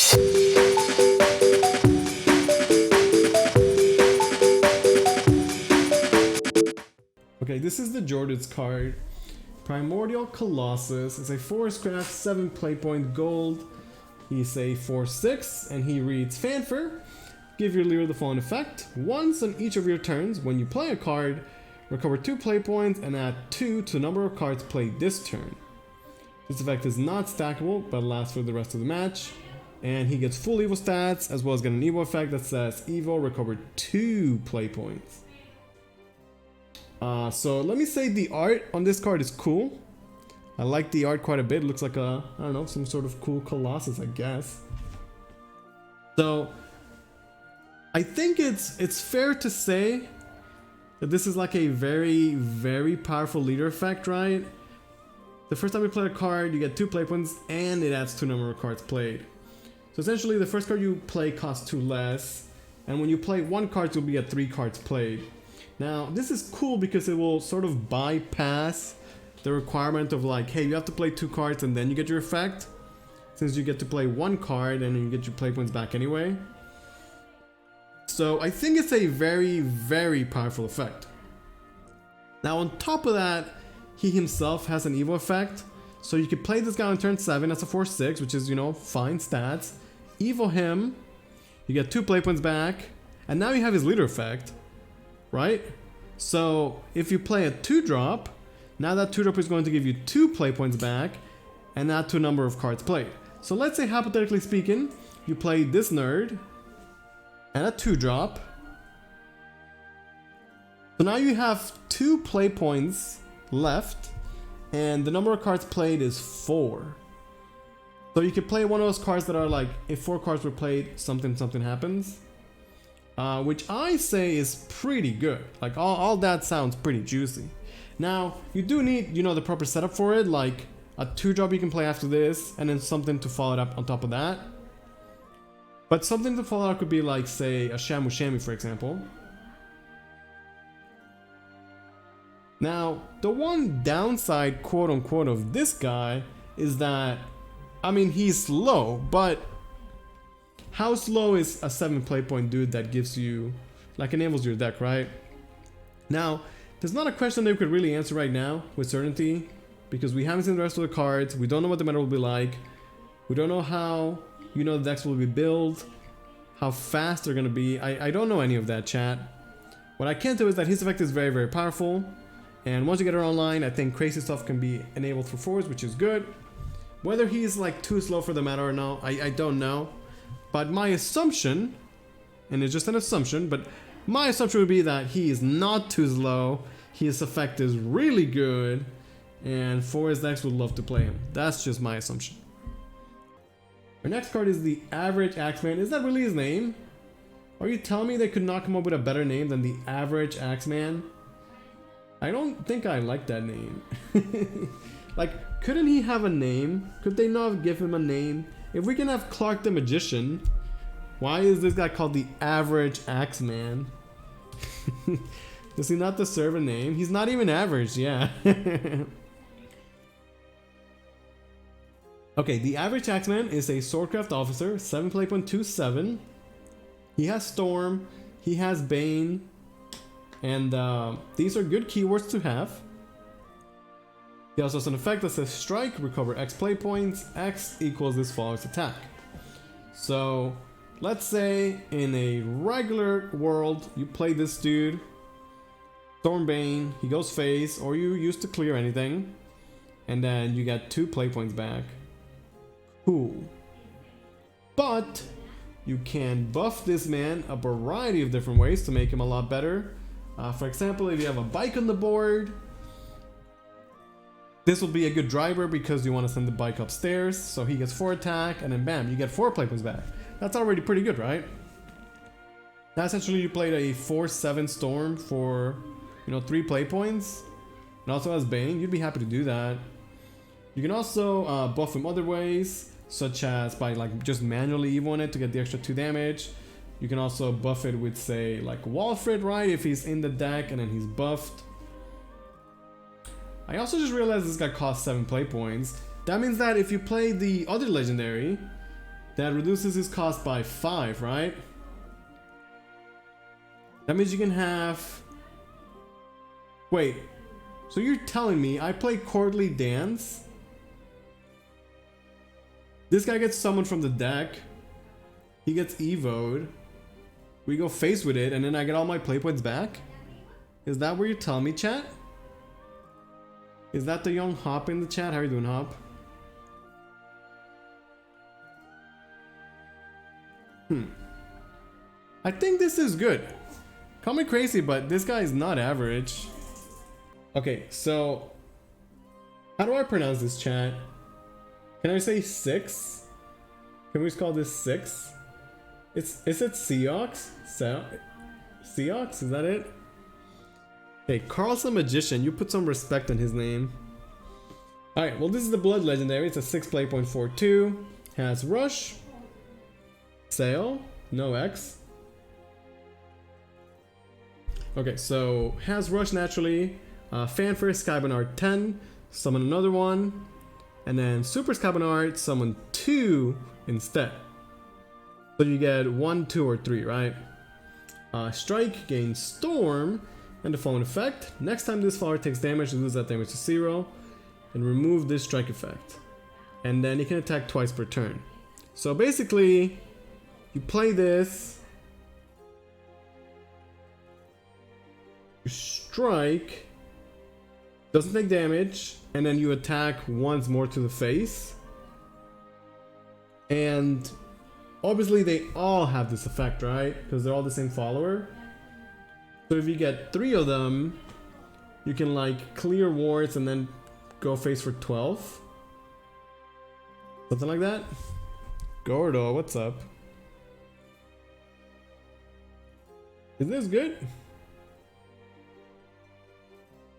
Okay, this is the Jordan's card. Primordial Colossus is a 4 scrap, 7 play point gold. He's a 4/6 and he reads Fanfare. Give your leader the following effect. Once on each of your turns, when you play a card, recover 2 play points and add 2 to the number of cards played this turn. This effect is not stackable, but lasts for the rest of the match. And he gets full evil stats, as well as get an evil effect that says evil, recover 2 play points. So let me say the art on this card is cool. I like the art quite a bit. It looks like a, I don't know, some sort of cool Colossus, I guess. So I think it's fair to say that this is like a very, very powerful leader effect, right? The first time you play a card, you get 2 play points and it adds to the number of cards played. So essentially the first card you play costs 2 less, and when you play 1 card, you'll be at 3 cards played. Now this is cool because it will sort of bypass the requirement of like, hey, you have to play 2 cards and then you get your effect, since you get to play 1 card and you get your play points back anyway. So I think it's a very, very powerful effect. Now on top of that, he himself has an evil effect. So you could play this guy on turn 7 as a 4/6, which is, you know, fine stats. Evil him, you get 2 play points back, and now you have his leader effect, right? So if you play a 2-drop, now that 2-drop is going to give you 2 play points back and add to a number of cards played. So let's say, hypothetically speaking, you play this nerd and a 2-drop. So now you have 2 play points left and the number of cards played is 4. So you could play one of those cards that are like, if 4 cards were played, something happens. Which I say is pretty good. Like all that sounds pretty juicy. Now you do need, you know, the proper setup for it, like a 2-drop you can play after this and then something to follow it up on top of that. But something to follow up could be like, say, a Shamu Shami, for example. Now the one downside, quote unquote, of this guy is that, I mean, he's slow, but how slow is a 7 play point dude that gives you, like, enables your deck, right? Now, there's not a question that we could really answer right now with certainty, because we haven't seen the rest of the cards. We don't know what the meta will be like. We don't know how, you know, the decks will be built, how fast they're gonna be. I don't know any of that, chat. What I can tell is that his effect is very, very powerful, and once you get it online, I think crazy stuff can be enabled for 4s, which is good. Whether he's like too slow for the meta or no, I don't know. But my assumption, and it's just an assumption, but my assumption would be that he is not too slow, his effect is really good, and 4's decks would love to play him. That's just my assumption. Our next card is the Average Axeman. Is that really his name? Are you telling me they could not come up with a better name than the Average Axeman? I don't think I like that name. Like, couldn't he have a name? Could they not give him a name? If we can have Clark the Magician, why is this guy called the Average Axeman? Does he not deserve a name? He's not even average, yeah. Okay, the Average Axeman is a Swordcraft officer, 7 play point 2/7. He has Storm, he has Bane, and these are good keywords to have. He also has an effect that says strike, recover X play points, X equals this follower's attack. So let's say in a regular world, you play this dude, Stormbane, he goes face, or you used to clear anything, and then you get 2 play points back. Cool. But you can buff this man a variety of different ways to make him a lot better. For example, if you have a bike on the board, this will be a good driver because you want to send the bike upstairs, so he gets 4 attack, and then bam, you get 4 play points back. That's already pretty good, right? Now essentially you played a 4/7 Storm for, you know, 3 play points, and also has Bane. You'd be happy to do that. You can also buff him other ways, such as by like just manually evoing it to get the extra 2 damage. You can also buff it with, say, like Walfred, right? If he's in the deck and then he's buffed. I also just realized this guy costs 7 play points. That means that if you play the other legendary, that reduces his cost by 5, right? That means you can have... Wait, so you're telling me I play Courtly Dance? This guy gets summoned from the deck. He gets evoed. We go face with it, and then I get all my play points back? Is that what you're telling me, chat? Is that the young Hop in the chat? How are you doing, Hop? I think this is good. Call me crazy, but this guy is not average. Okay, so how do I pronounce this, chat? Can I say 6? Can we just call this 6? Is it Seox? Seox? Is that it? Hey, Carl's a magician. You put some respect on his name. Alright, well, this is the Blood Legendary. It's a 6 play point 4/2. Has Rush, Sail, no X. Okay, so has Rush naturally. Fanfare, Skybernard 10. Summon another one. And then Super Skybernard, summon 2 instead. So you get 1, 2, or 3, right? Strike, gain Storm. And the following effect: next time this follower takes damage, lose that damage to 0, and remove this strike effect. And then you can attack twice per turn. So basically, you play this, you strike, doesn't take damage, and then you attack once more to the face. And obviously they all have this effect, right? Because they're all the same follower. So if you get 3 of them, you can like clear wards and then go face for 12. Something like that. Gordo, what's up? Is this good?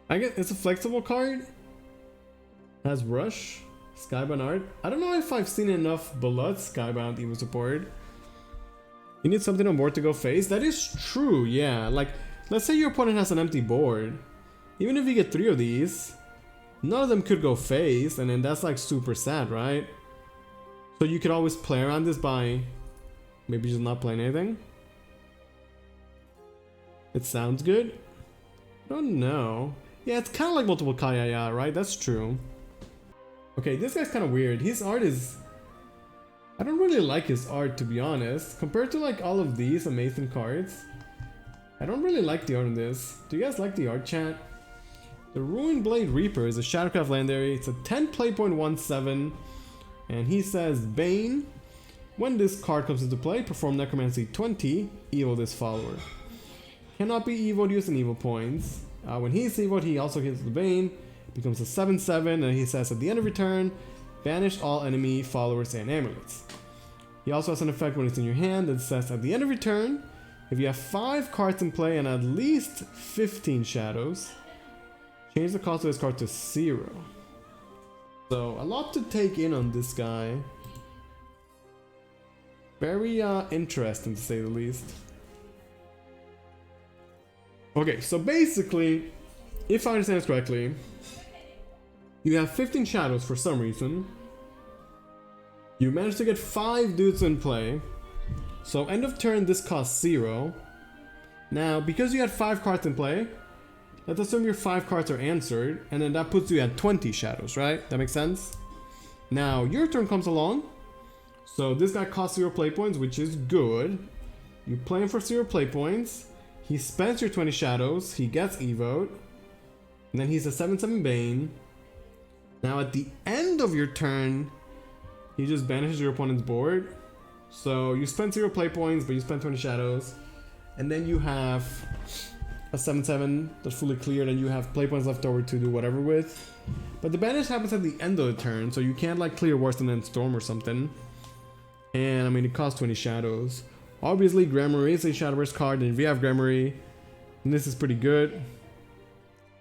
I guess it's a flexible card. Has Rush, Skybound Art. I don't know if I've seen enough Blood Skybound Evo support. You need something on board to go face. That is true, yeah. Like, let's say your opponent has an empty board. Even if you get 3 of these, none of them could go face, and then that's like super sad, right? So you could always play around this by maybe just not playing anything. It sounds good. I don't know. Yeah, it's kind of like multiple Kayaya, right? That's true. Okay, this guy's kind of weird. His art is... I don't really like his art, to be honest. Compared to like all of these amazing cards, I don't really like the art on this. Do you guys like the art, chat? The Ruinblade Reaper is a Shadowcraft legendary. It's a 10 play point 1/7. And he says, Bane. When this card comes into play, perform Necromancy 20, evo this follower. Cannot be evoed using evo points. When he's evoed, he also hits the Bane. Becomes a 7/7, and he says at the end of your turn, banish all enemy followers and amulets. He also has an effect when it's in your hand that says at the end of your turn, if you have 5 cards in play and at least 15 shadows, change the cost of this card to 0. So a lot to take in on this guy. Very interesting to say the least. Okay, so basically, if I understand this correctly, you have 15 shadows for some reason. You managed to get 5 dudes in play. So end of turn, this costs 0. Now, because you had 5 cards in play, let's assume your 5 cards are answered, and then that puts you at 20 shadows, right? That makes sense? Now, your turn comes along. So this guy costs 0 play points, which is good. You play him for 0 play points. He spends your 20 shadows. He gets evoed. And then he's a 7/7 Bane. Now at the end of your turn, he just banishes your opponent's board. So you spend 0 play points, but you spend 20 shadows. And then you have a 7/7 that's fully cleared, and you have play points left over to do whatever with. But the banish happens at the end of the turn, so you can't like clear worse and then storm or something. And I mean, it costs 20 shadows. Obviously, Gramarye is a Shadowverse card, and if you have Gramarye, then this is pretty good.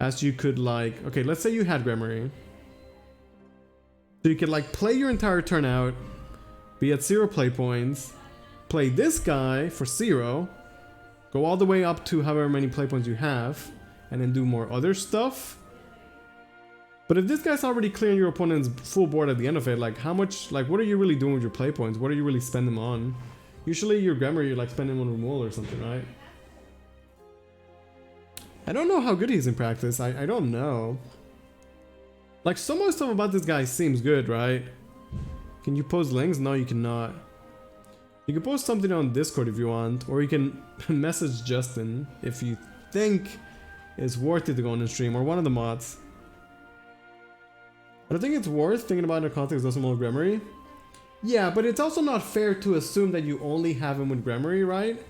As you could like, okay, let's say you had Gramarye. So you could like play your entire turn out, be at 0 play points, play this guy for 0, go all the way up to however many play points you have, and then do more other stuff. But But if this guy's already clearing your opponent's full board at the end of it, like how much, like what are you really doing with your play points? What are you really spending them on? Usually your grammar, you're like spending them on removal or something, right? I don't know how good he is in practice. I don't know. Like some of the stuff about this guy seems good, right? Can you post links? No, you cannot. You can post something on Discord if you want, or you can message Justin if you think it's worth it to go on the stream, or one of the mods. But I think it's worth thinking about in the context of Osmo Grammary. Yeah, but it's also not fair to assume that you only have him with Grammary, right?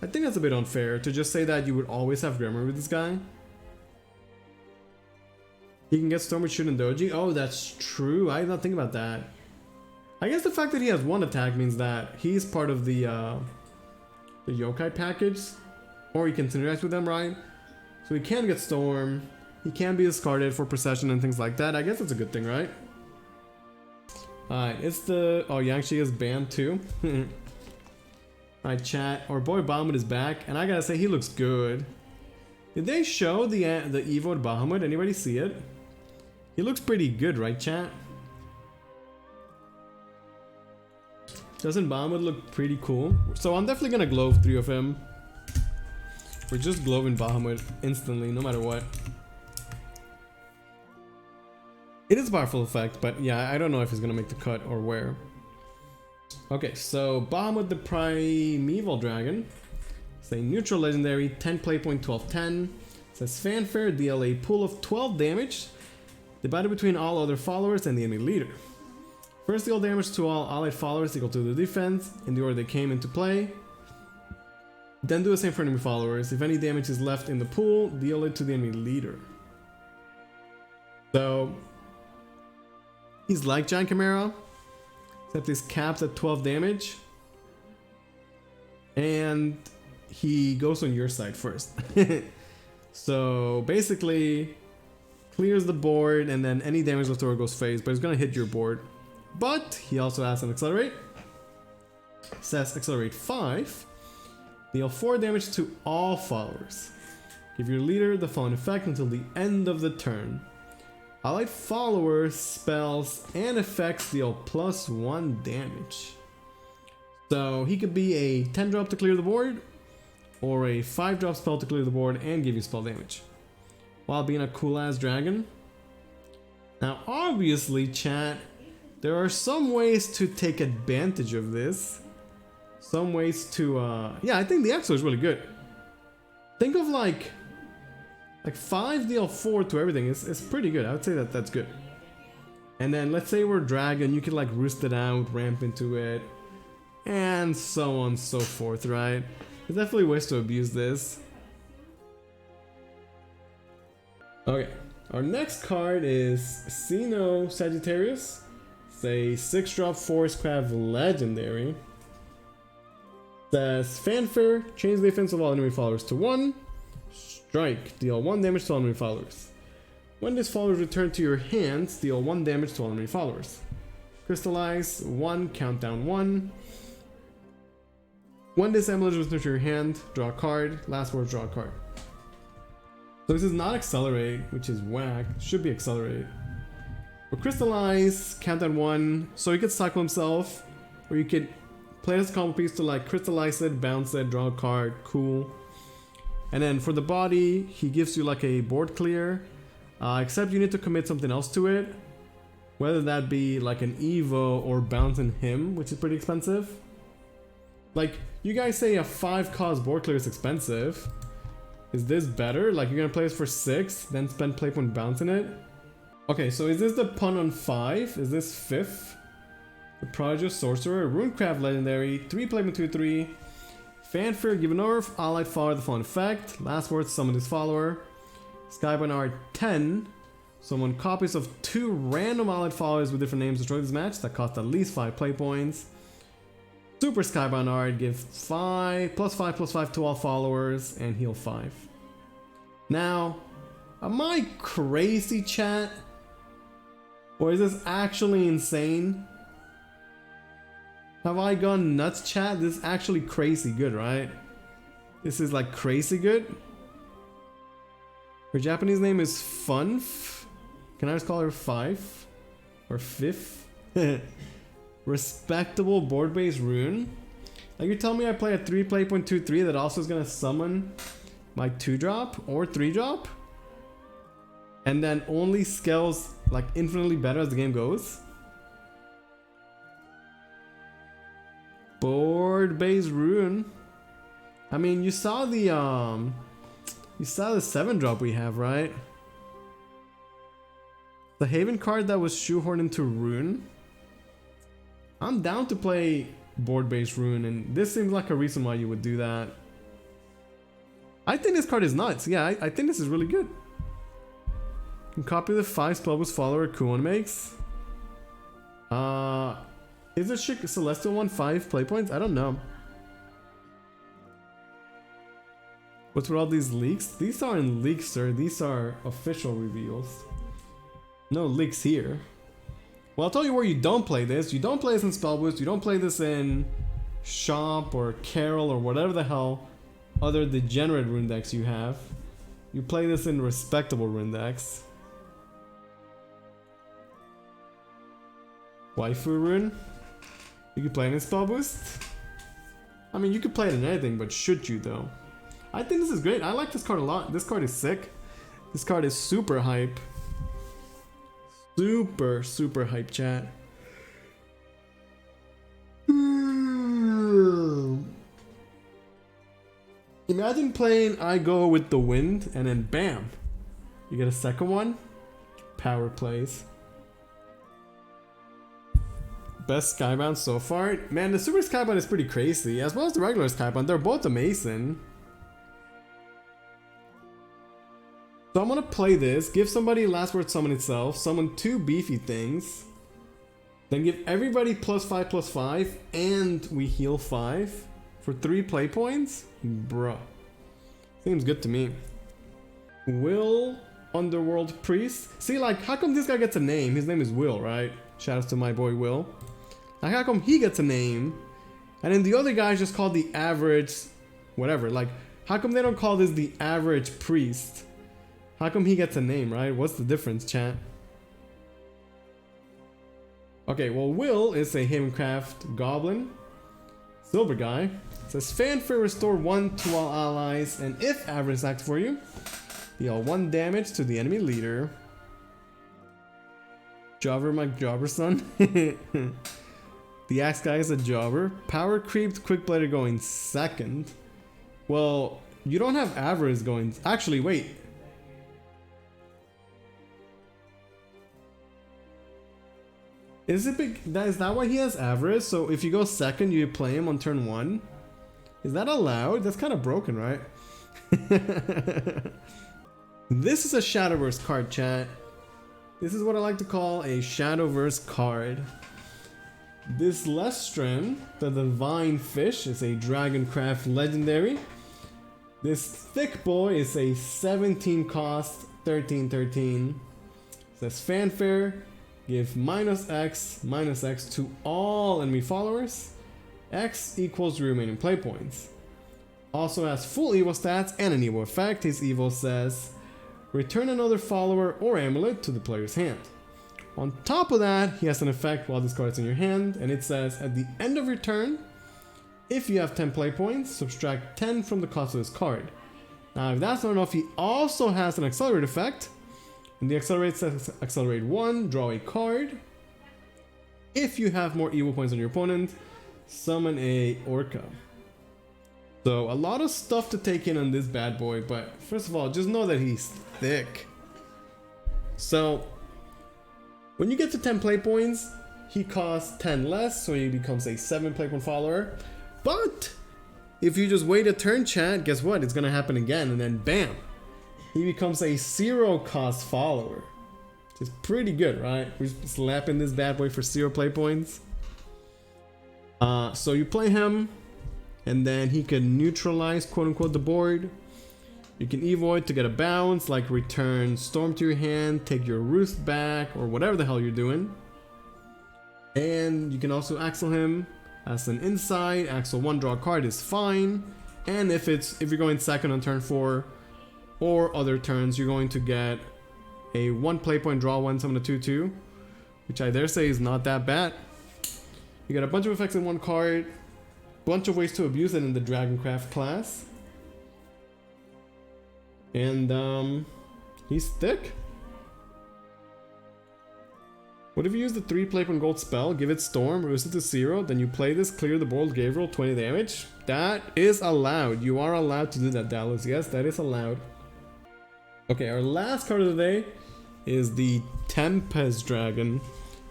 I think that's a bit unfair to just say that you would always have Grammary with this guy. He can get Storm with Shoot and Doji. Oh, that's true. I did not think about that. I guess the fact that he has one attack means that he's part of the yokai package, or he can interact with them, right? So he can get Storm. He can be discarded for procession and things like that. I guess that's a good thing, right? Alright, it's the... Oh, Yangshi is banned too. Alright, chat. Our boy Bahamut is back, and I gotta say, he looks good. Did they show the Evo Bahamut? Anybody see it? He looks pretty good, right, chat? Doesn't Bahamut look pretty cool? So I'm definitely gonna glove 3 of him. We're just gloving Bahamut instantly, no matter what. It is a powerful effect, but yeah, I don't know if it's gonna make the cut or where. Okay, so Bahamut the Primeval Dragon. It's a neutral legendary, 10 play point, 12/10. Says Fanfare, deal a pool of 12 damage, divided between all other followers and the enemy leader. First deal damage to all allied followers equal to the defense, in the order they came into play. Then do the same for enemy followers. If any damage is left in the pool, deal it to the enemy leader. So, he's like Giant Chimera, except he's capped at 12 damage. And he goes on your side first. So basically, clears the board and then any damage left over goes phase, but it's gonna hit your board. But he also has an accelerate. Says accelerate 5. Deal 4 damage to all followers. Give your leader the following effect until the end of the turn. Allied followers, spells, and effects deal +1 damage. So he could be a 10 drop to clear the board, or a 5 drop spell to clear the board and give you spell damage, while being a cool ass dragon. Now obviously, chat, there are some ways to take advantage of this. Some ways to, yeah, I think the Axeman is really good. Think of like 5 deal 4 to everything. It's pretty good. I would say that that's good. And then let's say we're dragon, you can like roost it out, ramp into it, and so on and so forth, right? There's definitely ways to abuse this. Okay, our next card is Xeno Sagittarius. It's a 6 drop Forest Crab legendary. Says Fanfare, change the defense of all enemy followers to 1. Strike, deal 1 damage to all enemy followers. When these followers return to your hands, deal 1 damage to all enemy followers. Crystallize 1, countdown 1. When this amulet returns to your hand, draw a card. Last word, draw a card. So this is not accelerate, which is whack. Should be accelerate. But crystallize, countdown 1. So he could cycle himself, or you could play this combo piece to like crystallize it, bounce it, draw a card. Cool. And then for the body, he gives you like a board clear, except you need to commit something else to it, whether that be like an Evo or bouncing him, which is pretty expensive. Like, you guys say a 5 cost board clear is expensive. Is this better? Like, you're gonna play this for 6, then spend play point bouncing it? Okay, so is this the pun on 5? Is this 5th? The Prodigious Sorcerer, Runecraft legendary, 3 play point 2/3. Fanfare, give an orb, allied follower the following effect. Last word, summon this follower. Skybound art 10. Summon copies of 2 random allied followers with different names destroy this match that cost at least 5 play points. Super Skybound art, give 5 +5 to all followers and heal 5. Now, am I crazy, chat? Or is this actually insane? Have I gone nuts, chat? This is actually crazy good, right? This is like crazy good. Her Japanese name is Funf. Can I just call her 5? Or 5th? Respectable board-based rune? Like you tell me I play a 3 playpoint 2/3 that also is gonna summon my 2-drop or 3-drop? And then only scales like infinitely better as the game goes? Board-based rune. I mean, you saw the 7-drop we have, right? The Haven card that was shoehorned into rune. I'm down to play board-based rune, and this seems like a reason why you would do that. I think this card is nuts. Yeah, I think this is really good. You can copy the 5 spellboost follower Kuon makes. Is the Celestial one 5 play points? I don't know. What's with all these leaks? These aren't leaks, sir. These are official reveals. No leaks here. Well, I'll tell you where you don't play this. You don't play this in Spellboost. You don't play this in Shop or Carol or whatever the hell other degenerate rune decks you have. You play this in respectable rune decks. Waifu rune? You can play it in Spellboost? I mean, you could play it in anything, but should you though? I think this is great. I like this card a lot. This card is sick. This card is super hype. Super hype, chat. Imagine playing I Go with the Wind and then bam, you get a second one. Power plays. Best Skybound so far. Man, the Super Skybound is pretty crazy, as well as the regular Skybound. They're both amazing. So I'm gonna play this, give somebody Last Word Summon itself, summon 2 beefy things, then give everybody +5/+5, and we heal 5 for 3 play points? Bruh. Seems good to me. Will Underworld Priest. See, like, how come this guy gets a name? His name is Will, right? Shoutouts to my boy Will. Like, how come he gets a name, and then the other guy's just called the average whatever? Like, how come they don't call this the average priest? How come he gets a name, right? What's the difference, chat? Okay, well, Will is a Havencraft Goblin. Silver guy. It says fanfare, restore 1 to all allies, and if average is active for you, deal 1 damage to the enemy leader. Jobber, my jobber son. The axe guy is a jobber. Power creeped, quick blader going second. Well, you don't have average going. Actually, wait. Is that why he has average? So if you go second, you play him on turn 1? Is that allowed? That's kind of broken, right? This is a Shadowverse card, chat. This is what I like to call a Shadowverse card. This Lestrin, the Divine Fish, is a Dragoncraft legendary. This thick boy is a 17 cost, 13/13. It says fanfare. Give -X to all enemy followers. X equals the remaining play points. Also has full Evo stats and an Evo effect. His Evo says, return another follower or amulet to the player's hand. On top of that, he has an effect while this card is in your hand, and it says, at the end of your turn, if you have 10 play points, subtract 10 from the cost of this card. Now, if that's not enough, he also has an accelerate effect. And the accelerate says accelerate 1, draw a card. If you have more Evo points than your opponent, summon a Orca. So a lot of stuff to take in on this bad boy, but first of all, just know that he's thick. So when you get to 10 play points, he costs 10 less, so he becomes a 7 play point follower. But if you just wait a turn, chat, guess what? It's gonna happen again, and then bam, he becomes a 0 cost follower. Which is pretty good, right? We're slapping this bad boy for 0 play points. So you play him, and then he can neutralize, quote unquote, the board. You can Evo it to get a bounce, like return Storm to your hand, take your Roost back, or whatever the hell you're doing. And you can also Axel him as an inside. Axel 1, draw a card is fine. And if you're going second on turn 4 or other turns, you're going to get a 1 play point, draw 1, summon a 2/2, which I dare say is not that bad. You got a bunch of effects in one card, bunch of ways to abuse it in the Dragoncraft class. And he's thick. What if you use the 3 play point gold spell, give it Storm, reduce it to 0, then you play this, clear the board, gave roll 20 damage? That is allowed. You are allowed to do that, Dallas. Yes, that is allowed. Okay, our last card of the day is the Tempest Dragon.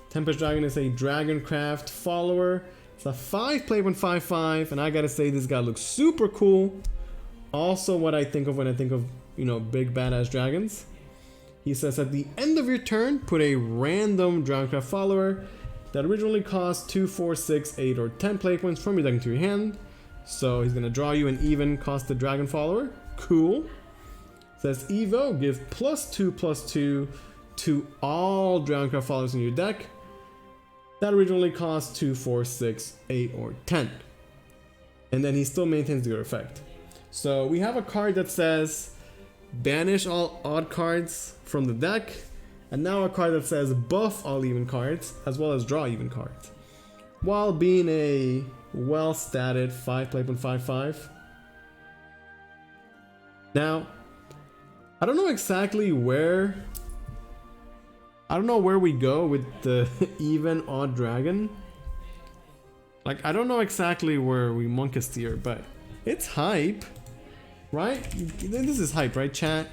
Tempest Dragon is a Dragoncraft follower. It's a 5 play point 5/5, and I gotta say this guy looks super cool. Also what I think of when I think of, you know, big badass dragons. He says at the end of your turn, put a random Dragoncraft follower that originally cost 2, 4, 6, 8, or 10 play points from your deck into your hand. So he's gonna draw you an even costed dragon follower. Cool. Says Evo, give +2/+2 to all Dragoncraft followers in your deck that originally cost 2, 4, 6, 8, or 10. And then he still maintains the effect. So we have a card that says banish all odd cards from the deck, and now a card that says buff all even cards as well as draw even cards, while being a well-statted 5 play point 5/5. Now, I don't know exactly where. I don't know where we go with the even odd dragon. Like, I don't know exactly where we monk steer, but it's hype. Right? This is hype, right, chat?